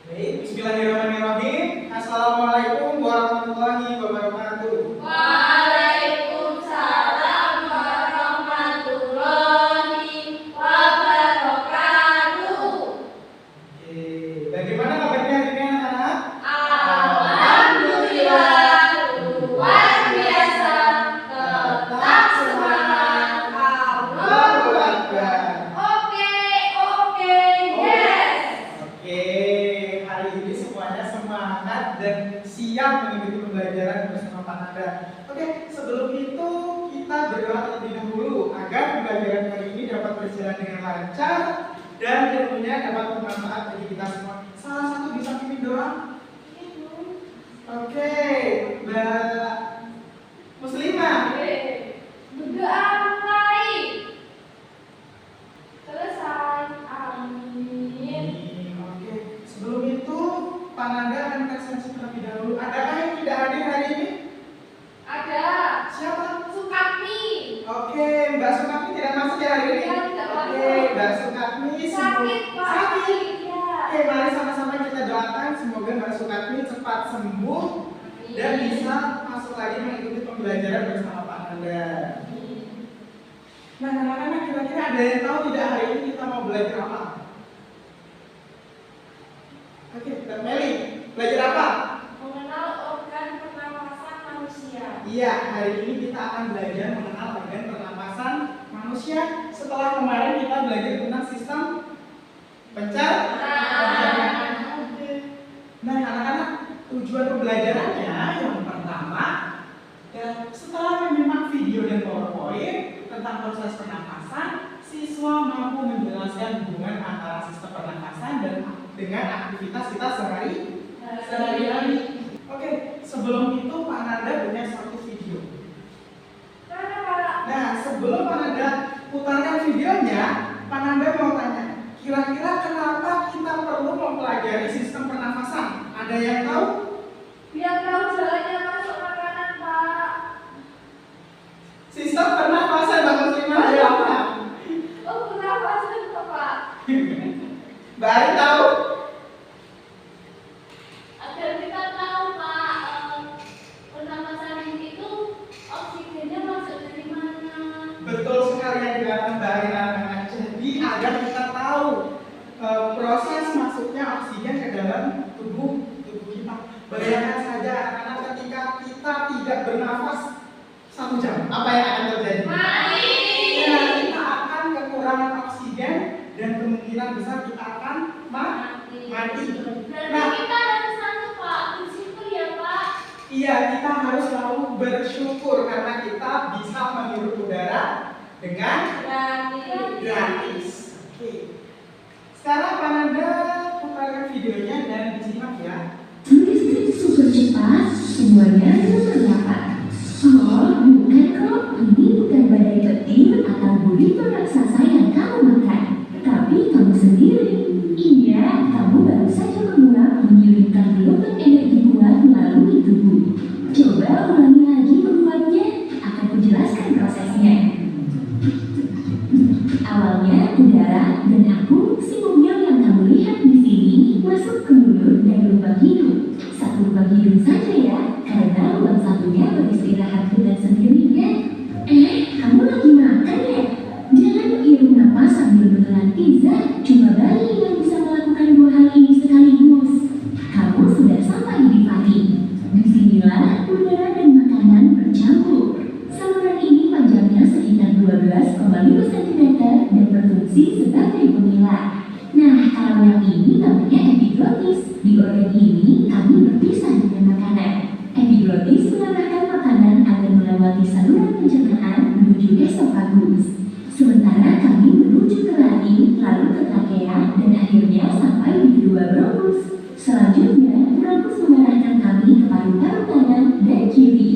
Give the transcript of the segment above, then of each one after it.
Baik, bismillahirrahmanirrahim. Assalamualaikum warahmatullahi wabarakatuh. Waalaikumsalam warahmatullahi wabarakatuh. Oke, bagaimana kabarnya hari ini anak-anak? Alhamdulillah, luar biasa. Tetap semangat. Allahu Akbar. Oke, yes. Oke, hari ini semuanya semangat dan siap mengikuti pembelajaran bersama Pak Nanda. Oke, sebelum itu kita berdoa terlebih dahulu agar pembelajaran hari ini dapat berjalan dengan lancar dan tentunya dapat bermanfaat bagi kita semua. Salah satu bisa pimpin doa? Oke, Mbak Muslimah. Berdoa mulai. Selesai. Amin. Oke, sebelum itu Pak Nanda akan presentasi terlebih dahulu. Adakah yang tidak hadir hari ini? Ada Siapa? Sukatmi. Oke, Mbak Sukatmi tidak masuk ya hari ini? Iya, tidak masuk. Oke, Mbak Sukatmi Sakit, Pak. Sakit. Ya. Oke, mari sama-sama kita doakan semoga Mbak Sukatmi cepat sembuh dan bisa masuk lagi mengikuti pembelajaran bersama Pak Nanda. Nah, anak-anak kira-kira ada yang tahu tidak hari ini kita mau belajar apa? Oke, Mbak Meli, belajar apa? Mengenal organ pernapasan manusia. Iya, hari ini kita akan belajar mengenal organ pernapasan manusia. Setelah kemarin kita belajar tentang sistem pencernaan. Oke. Nah, anak-anak, tujuan pembelajarannya yang pertama, setelah menyimak video dan PowerPoint tentang proses pernapasan, siswa mampu menjelaskan hubungan antara sistem pernapasan dan dengan aktivitas kita sehari-hari. Oke, sebelum itu Pak Nanda punya satu video. Mana, Pak? Nah, sebelum Pak Nanda putarkan videonya, Pak Nanda mau tanya, kira-kira kenapa kita perlu mempelajari sistem pernafasan? Ada yang tahu? Biar tahu jalannya masuk makanan, Pak. Sistem pernafasan Mbak Muslimah ada apa? Oh, pernapasan, Pak. Mbak Ari tahu? Agar kita tahu, Pak, pernapasan itu oksigennya masuk dari mana. Betul sekali yang dikatakan Mbak Ari anak-anak. Jadi agar kita tahu proses masuknya oksigen ke dalam tubuh kita. Bayangkan saja anak-anak ketika kita tidak bernafas 1 jam, apa yang akan terjadi? Mati. Ya, kita akan kekurangan oksigen dan kemungkinan besar kita akan mati. Berarti kita harus satu, Pak. Bersyukur ya, Pak. Iya, kita harus selalu bersyukur karena kita bisa menghirup udara dengan gratis. Oke. Sekarang Pak Nanda putarkan videonya dan disimak ya. Turis super cepat, semuanya berpendapat. Oh, bukan kok, ini bukan badai petir atau burrito raksasa yang kamu makan, tapi kamu sendiri. Iya, kamu baru saja menguap mengirimkan gelombang energi kuat melalui tubuh. Coba ulangi lagi membuatnya, akan kujelaskan prosesnya. Awalnya udara dan aku, si mobil yang kamu lihat di sini, masuk ke mulut dan lubang hidung. Satu lubang hidung saja ya, karena lubang satunya beristirahat dengan sendirinya. Kamu lagi makan ya? Jangan hirup napas sambil menelan pizza. Cuma bayi yang bisa melakukan 2 hal ini sekaligus. Kamu sudah sampai di Pati. Disinilah udara dan makanan bercampur. Saluran ini panjangnya sekitar 12,5 cm dan berfungsi sebagai pemilah. Nah, kalau yang ini namanya epiglotis. Di organ ini kami berpisah dengan makanan. Epiglotis mengarahkan makanan agar melewati saluran pencernaan menuju esofagus. Sementara kami menuju ke laring, lalu ke trakea, dan akhirnya sampai di kedua bronkus. Selanjutnya, bronkus mengarahkan kami ke paru-paru kanan dan kiri.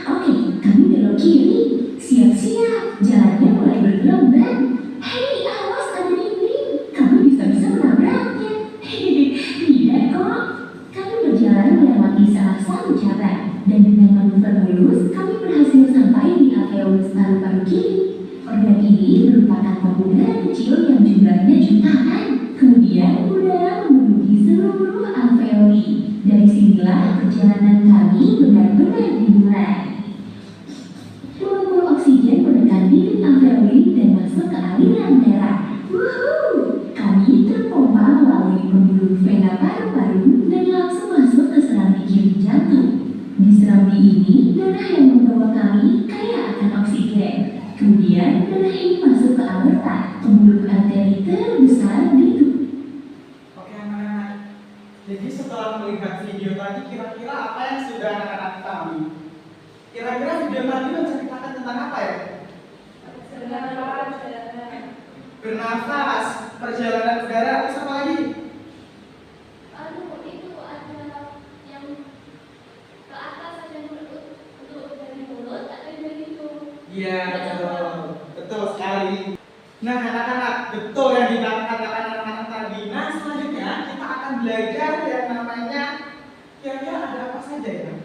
Oke, kami belok kiri. Siap-siap, jalannya mulai bergelombang. Hei, awas ada dinding. Kamu bisa-bisa menabraknya. Tidak kok. Kami berjalan melewati salah satu cabang, dan dengan manuver mulus, kami berhasil sampai di alveolus paru-paru kiri. Organ ini merupakan pembuluh darah kecil yang jumlahnya perjalanan kami benar-benar dimulai. Molekul oksigen menekan bibit alveoli dan masuk ke aliran darah. Wuhuu! Kami terpompa melalui pembuluh vena paru-paru dan langsung masuk ke serambi kiri jantung. Di serambi ini, darah yang membawa kami kaya akan oksigen. Kemudian, darah ini masuk ke aorta, pembuluh arteri terbesar di tubuh. Oke anak-anak, jadi setelah melihat video tadi, kira-kira apa yang sudah anak-anak ketahui? Kira-kira video tadi menceritakan tentang apa ya? Bernafas, perjalanan udara, terus apa lagi? Itu ada yang ke atas ada untuk dari mulut atau dari hidung. Iya, betul sekali. Nah anak-anak, betul yang dikatakan anak-anak tadi. Nah selanjutnya kita akan belajar yang namanya kira-kira ada apa saja ya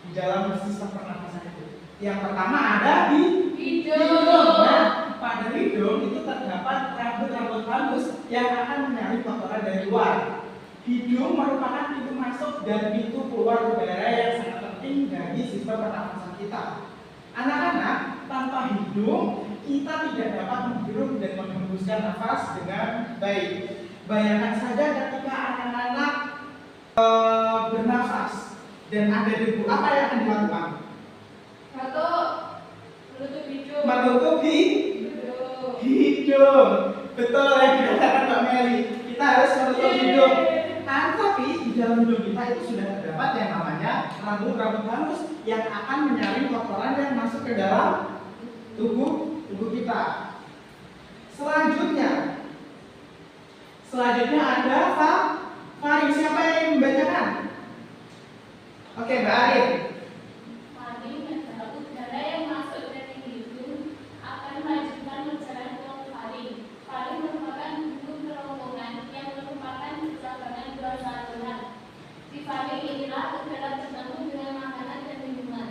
di dalam sistem pernapasan itu. Yang pertama ada di hidung. Nah, pada hidung itu terdapat rambut-rambut halus yang akan menyaring kotoran dari luar. Hidung merupakan pintu masuk dan pintu keluar udara yang sangat penting dari sistem pernapasan kita. Anak-anak, tanpa hidung kita tidak dapat menghirup dan menghembuskan nafas dengan baik. Bayangkan saja ketika anak-anak bernafas dan ada debu, apa yang akan dilakukan? Menutupi hidung. Betul yang dikatakan Mbak Meli. Kita harus menutup hidung. Tapi di dalam hidung kita itu sudah terdapat yang namanya rambut-rambut halus yang akan menyaring kotoran yang masuk ke dalam tubuh kita. Selanjutnya ada faring. Siapa yang ingin membacakan? Oke, Mbak Arin. Faring adalah udara yang masuk dari hidung akan melanjutkan perjalanan ke faring. Faring merupakan bentuk kerongkongan yang merupakan cabangan dua saluran. Di faring inilah udara tergabung dengan makanan dan minuman.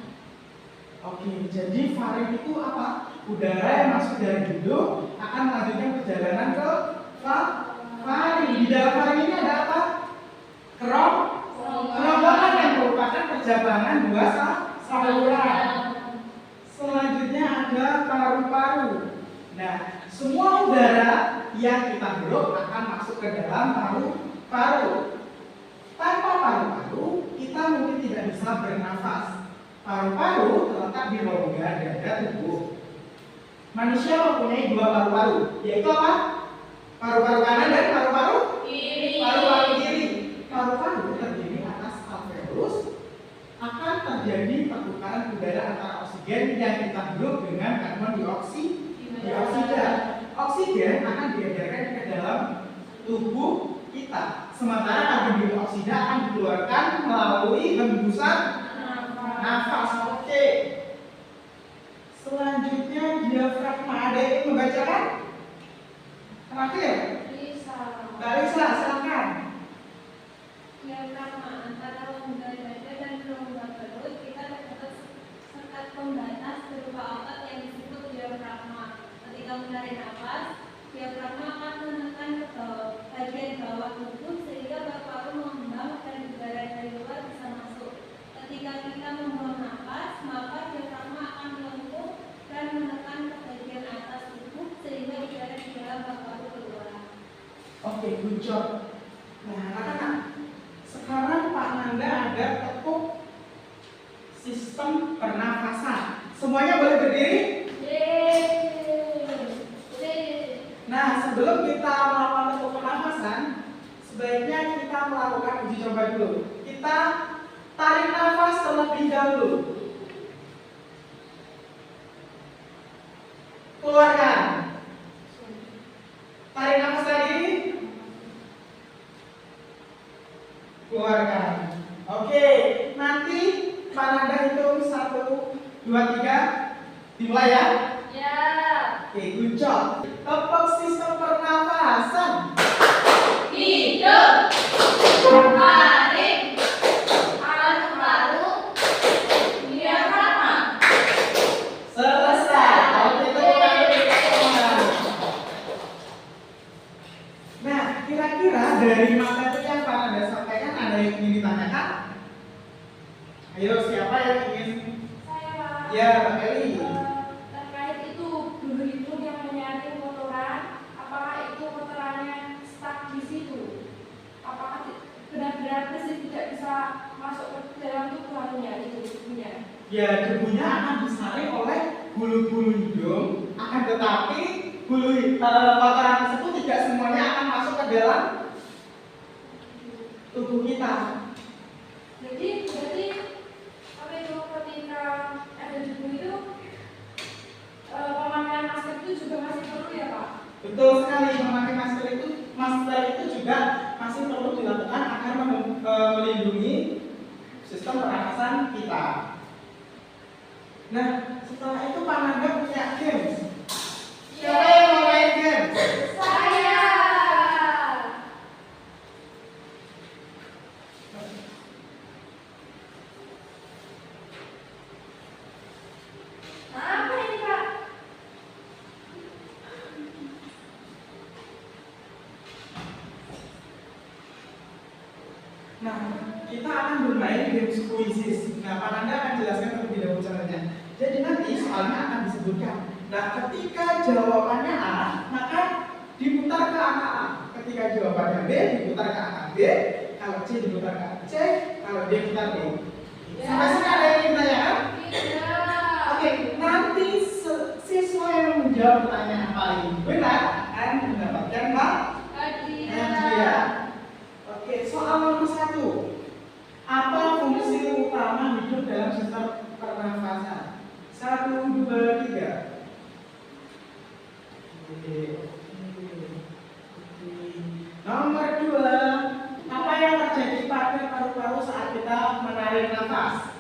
Oke, jadi faring itu apa? Udara yang masuk dari hidung akan melanjutkan perjalanan ke faring. Di dalam faring ini ada apa? Kerongkongan yang merupakan perjabangan dua saluran. Selanjutnya ada paru-paru. Nah, semua udara yang kita hirup akan masuk ke dalam paru-paru. Tanpa paru-paru, kita mungkin tidak bisa bernafas. Paru-paru terletak di rongga dada tubuh. Manusia mempunyai dua paru-paru, yaitu apa? Paru-paru kanan dan paru-paru kiri. Paru-paru terdiri atas alveolus, akan terjadi pertukaran udara antara oksigen yang kita hirup dengan karbon dioksida. Oksigen akan diedarkan ke dalam tubuh kita, sementara karbon dioksida akan dikeluarkan melalui hembusan nafas. Oke. Selanjutnya diafragma. Ada yang membacakan? Terakhir. Mbak Lisa, silakan. Diafragma antara rongga dada dan rongga perut kita terdapat sekat pembatas berupa otot yang disebut diafragma. Ketika menarik nafas, diafragma akan menekan ke bagian bawah tubuh sehingga paru-paru mengembang dan udara dari luar bisa masuk. Ketika kita membuang nafas, maka diafragma akan melengkung dan menekan ke bagian atas tubuh sehingga udara di dalam paru-paru keluar. Oke, good job. Nah, anak-anak, sekarang Pak Nanda ada tepuk sistem pernafasan. Semuanya boleh berdiri? Nah, sebelum kita melakukan tepuk pernafasan, sebaiknya kita melakukan uji coba dulu. Kita tarik nafas terlebih dahulu. Keluarkan. Tarik nafas lagi. Keluarkan. Oke, nanti Pak Nanda hitung 1, 2, 3. Dimulai ya. Oke, good job. Tepuk sistem pernafasan. Hidung, tarik, paru-paru, diafragma. Selesai. Oke, tepuk tangan. Nah, kira-kira dari materi yang Pak Nanda sampaikan ada yang ingin ditanyakan? Ayo, siapa yang ingin? Saya, Pak. Ya, Mbak Eli. Terkait itu bulu itu yang menyaring kotoran, apakah itu kotorannya stuck di situ? Apakah benar-benar bersih tidak bisa masuk ke dalam tubuhnya itu debunya? Ya, debunya akan disaring oleh bulu-bulu hidung, akan tetapi kotoran tersebut tidak semuanya akan masuk ke dalam tubuh kita. Berarti apa itu ketika ada debu itu pemakaian masker itu juga masih perlu ya, Pak? Betul sekali, memakai masker itu juga masih perlu dilakukan agar melindungi sistem pernafasan kita. Nah, setelah itu Pak Nanda punya games. Siapa yang mau main games? Saya. Apa ini, Pak? Nah, kita akan bermain games quizzes. Nah, Pak Nanda akan jelaskan terlebih dahulu caranya. Jadi nanti soalnya akan disebutkan. Nah, ketika jawabannya A, maka diputar ke angka A. Ketika jawabannya B, diputar ke angka B. Kalau C, diputar ke angka C. Kalau D, diputar B. Sampai sini ada yang ingin ditanyakan? Tidak. Oke, nanti siswa yang menjawab pertanyaan yang paling benar akan mendapatkan hadiah. Oke, soal nomor 1. Apa fungsi utama hidup dalam sistem pernafasan? 1, 2, 3. Oke. Nomor 2. Apa yang terjadi pada paru-paru saat kita menarik nafas?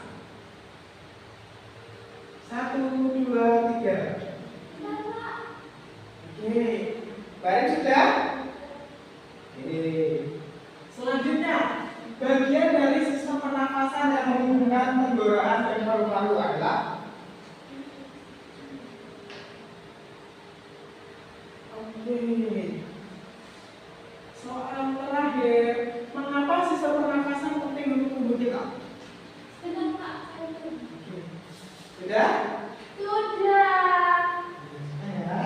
1, 2, 3. Oke. Baik sudah? Oke. Selanjutnya, bagian dari sistem pernafasan yang menghubungkan tenggorokan dan paru-paru adalah soal terakhir, mengapa sistem pernafasan penting untuk tubuh kita? Sudah? Sudah. Ya.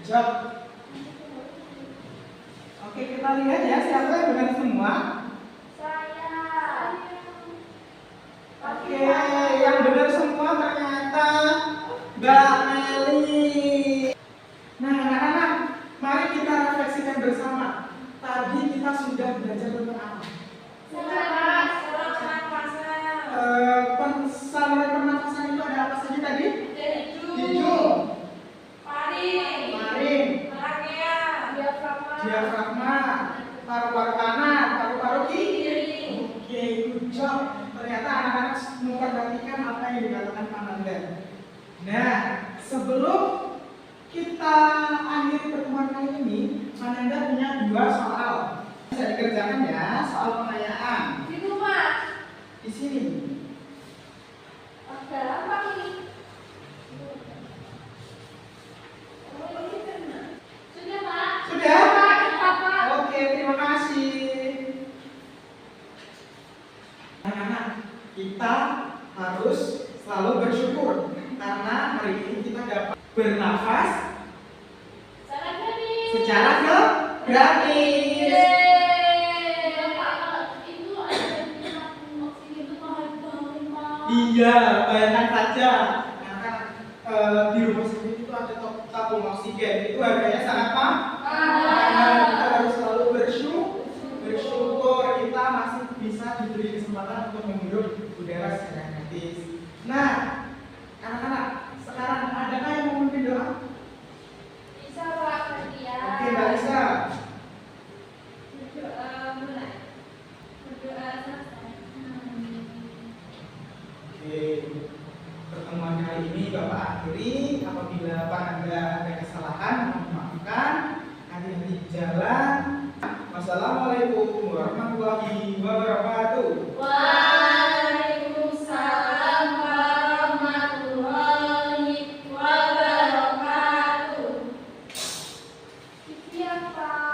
Job. Oke, kita lihat ya siapa yang benar semua. Saya. Oke, yang benar semua ternyata Mbak Meli. Nah, anak-anak, mari kita refleksikan bersama. Tadi kita sudah belajar tentang apa? Saluran pernafasan itu ada apa saja tadi? Hidung, maring, diafragma, paru-paru kanan, paru-paru kiri. Oke, good job. Ternyata anak-anak memperhatikan apa yang dikatakan Pak Nanda. Nah, sebelum kita akhiri pertemuan kali ini, Pak Nanda punya 2 soal. Bisa dikerjakan ya, soal pertanyaan. Di rumah. Di sini. Gampang ini. Sudah, Pak. Sudah? Pak. Oke, terima kasih. Anak-anak, kita harus selalu bersyukur karena hari ini kita dapat bernafas secara gratis. Iya, bayangkan saja, di rumah sakit itu ada tabung oksigen, itu harganya sangat mahal. Kita harus selalu bersyukur kita masih bisa diberi kesempatan untuk menghirup udara secara gratis. Nah, anak-anak, sekarang adakah yang mau memimpin doa? Bisa, Pak. Oke, Mbak Lisa. Oke, pertemuan kali ini Bapak akhiri. Apabila Pak Nanda ada kesalahan, mohon maafkan. Hati-hati di jalan. Wassalamualaikum warahmatullahi wabarakatuh. Waalaikumsalam warahmatullahi wabarakatuh. Iya, Pak.